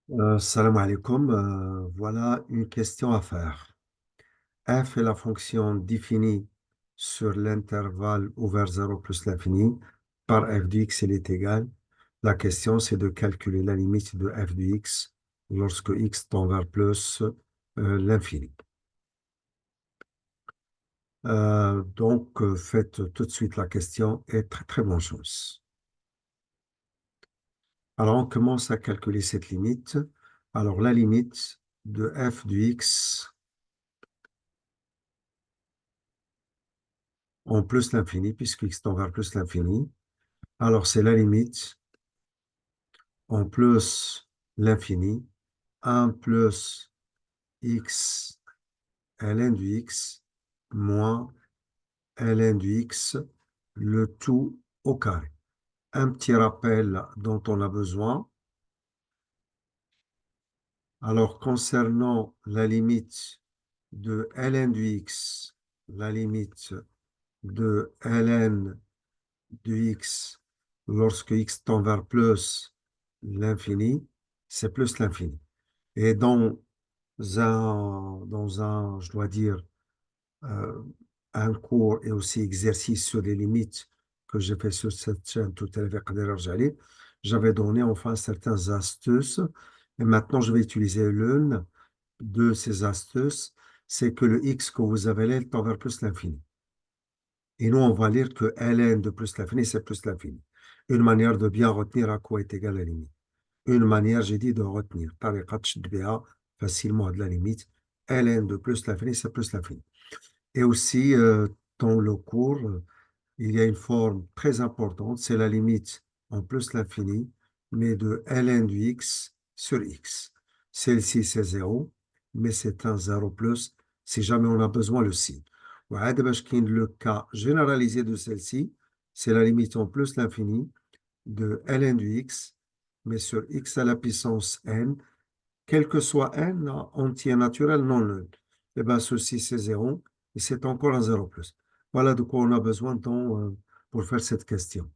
Salam alaikum. Voilà une question à faire. F est la fonction définie sur l'intervalle ouvert 0 plus l'infini. Par f de x, elle est égale. La question, c'est de calculer la limite de f de x lorsque x tend vers plus l'infini. Donc, faites tout de suite la question et très très bonne chance. Alors, on commence à calculer cette limite. Alors, la limite de f de x en plus l'infini, puisque x tend vers plus l'infini. Alors, c'est la limite en plus l'infini, 1 plus x ln du x moins ln du x, le tout au carré. Un petit rappel dont on a besoin. Alors, concernant la limite de ln du x, la limite de ln du x lorsque x tend vers plus l'infini, c'est plus l'infini. Et je dois dire, euh, un cours et aussi exercice sur les limites que j'ai fait sur cette chaîne tout à l'heure, j'avais donné enfin certaines astuces. Et maintenant, je vais utiliser l'une de ces astuces, c'est que le x que vous avez là, il tend vers plus l'infini. Et nous, on va lire que ln de plus l'infini, c'est plus l'infini. Une manière de bien retenir à quoi est égale la limite. Une manière, j'ai dit, de retenir. طريقة تشد بها facilement de la limite. ln de plus l'infini, c'est plus l'infini. Et aussi, dans le cours, il y a une forme très importante, c'est la limite en plus l'infini, mais de ln du x sur x. Celle-ci, c'est 0, mais c'est un 0 plus si jamais on a besoin le signe. وعاد باش كاين le cas généralisé de celle-ci, c'est la limite en plus l'infini de ln du x, mais sur x à la puissance n, quel que soit n entier naturel non nul. Et bien, ceci, c'est 0, et c'est encore un 0 plus. Voilà de quoi on a besoin pour faire cette question.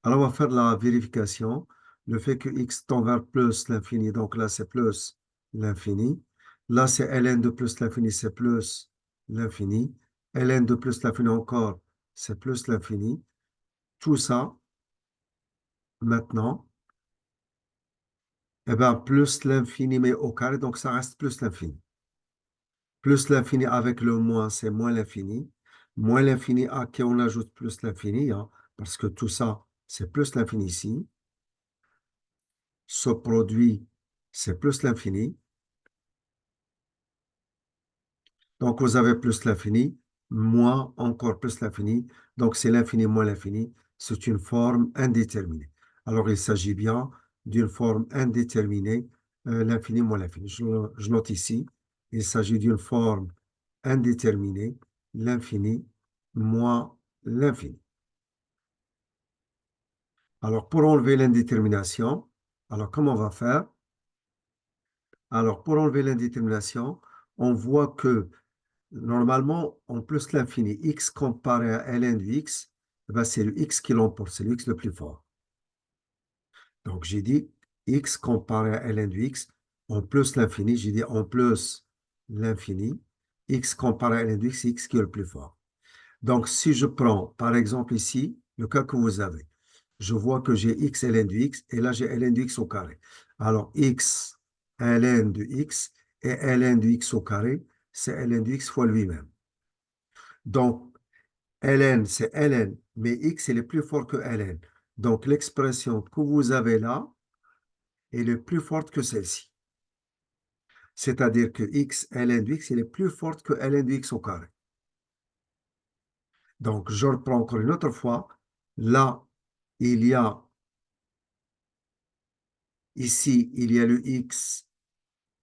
Alors, on va faire la vérification. Le fait que x tend vers plus l'infini, donc là, c'est plus l'infini. Là, c'est ln de plus l'infini, c'est plus l'infini. ln de plus l'infini encore, c'est plus l'infini. Tout ça, maintenant, eh ben, plus l'infini, mais au carré, donc ça reste plus l'infini. Plus l'infini avec le moins, c'est moins l'infini. Moins l'infini à qui on ajoute plus l'infini, hein, parce que tout ça, c'est plus l'infini ici. Ce produit, c'est plus l'infini. Donc, vous avez plus l'infini, moins encore plus l'infini. Donc, c'est l'infini moins l'infini. C'est une forme indéterminée. Alors, il s'agit bien d'une forme indéterminée, l'infini moins l'infini. Je note ici, il s'agit d'une forme indéterminée, l'infini moins l'infini. Alors, pour enlever l'indétermination, alors comment on va faire? Alors, pour enlever l'indétermination, on voit que normalement, en plus l'infini, x comparé à ln de x, eh ben, c'est le x qui l'emporte, c'est le x le plus fort. Donc, j'ai dit x comparé à ln de x, en plus l'infini, j'ai dit en plus l'infini, x comparé à ln de x, c'est x qui est le plus fort. Donc, si je prends, par exemple, ici, le cas que vous avez, je vois que j'ai x ln de x, et là, j'ai ln de x au carré. Alors, x ln de x et ln de x au carré, c'est ln de x fois lui-même. Donc, ln, c'est ln, mais x, il est plus fort que ln. Donc, l'expression que vous avez là, elle est plus forte que celle-ci. C'est-à-dire que x, ln de x, il est plus forte que ln de x au carré. Donc, je reprends encore une autre fois. Là, il y a, ici, il y a le x,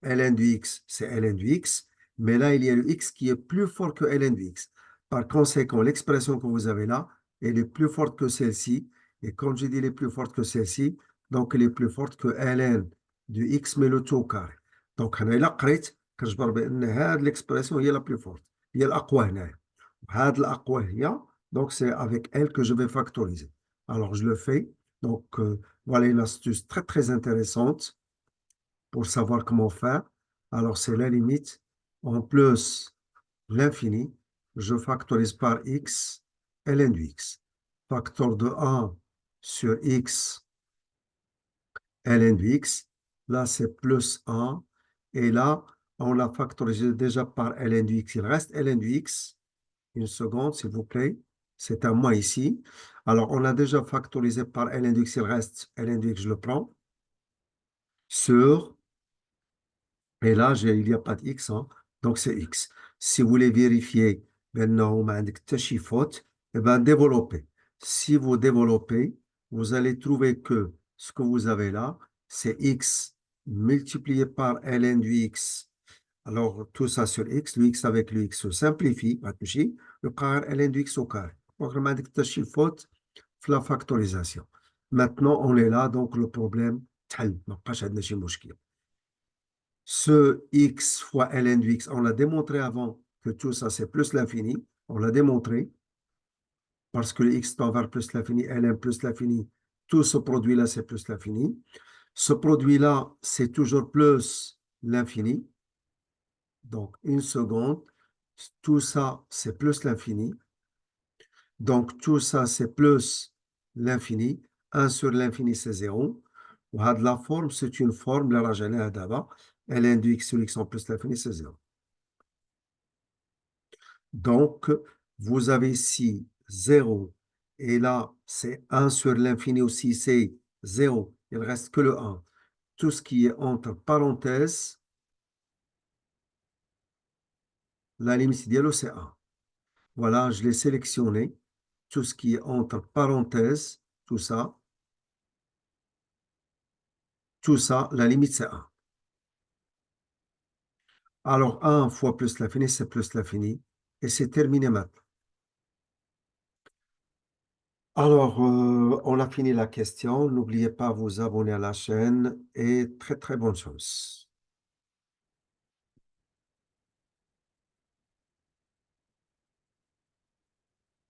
ln du x, c'est ln du x, mais là, il y a le x qui est plus fort que ln du x. Par conséquent, l'expression que vous avez là, elle est plus forte que celle-ci. Et quand je dis elle est plus forte que celle-ci, donc elle est plus forte que ln du x, mais le tout au carré. Donc, هنا إلا قريت كنجبر بأن هذه l'expression هي la plus forte. هي الأقوى هنايا. هذه الأقوى هي, donc c'est avec elle que je vais factoriser. Alors, je le fais. Donc, voilà une astuce très, très intéressante. pour savoir comment faire. Alors, c'est la limite en plus l'infini. Je factorise par x, ln du x. Facteur de 1 sur x, ln du x. Là, c'est plus 1. Et là, on l'a factorisé déjà par ln du x. Il reste ln du x. Une seconde, s'il vous plaît. C'est un moins ici. Alors, on a déjà factorisé par ln du x. Il reste ln du x, je le prends. Sur, et là, il n'y a pas de x, hein, donc c'est x. Si vous voulez vérifier, maintenant, faute, eh ben, développez. Si vous développez, vous allez trouver que ce que vous avez là, c'est x multiplié par ln du x. Alors, tout ça sur x, le x avec le x se simplifie, le carré ln du x au carré. Donc, faute, la factorisation. Maintenant, on est là, donc le problème, ما بقاش عندنا شي مشكل. Ce x fois ln du x, on l'a démontré avant que tout ça, c'est plus l'infini. On l'a démontré parce que le x tend vers plus l'infini, ln plus l'infini. Tout ce produit-là, c'est plus l'infini. Ce produit-là, c'est toujours plus l'infini. Donc, une seconde. Tout ça, c'est plus l'infini. Donc, tout ça, c'est plus l'infini. 1 sur l'infini, c'est 0. La forme, c'est une forme, la rajana d'abord. ln du x sur x en plus l'infini, c'est 0. Donc, vous avez ici 0. Et là, c'est 1 sur l'infini aussi, c'est 0. Il ne reste que le 1. Tout ce qui est entre parenthèses, la limite dialogue, c'est 1. Voilà, je l'ai sélectionné. Tout ce qui est entre parenthèses, tout ça, la limite, c'est 1. Alors, 1 fois plus l'infini, c'est plus l'infini. Et c'est terminé maintenant. Alors, on a fini la question. N'oubliez pas de vous abonner à la chaîne et très, très bonne chance.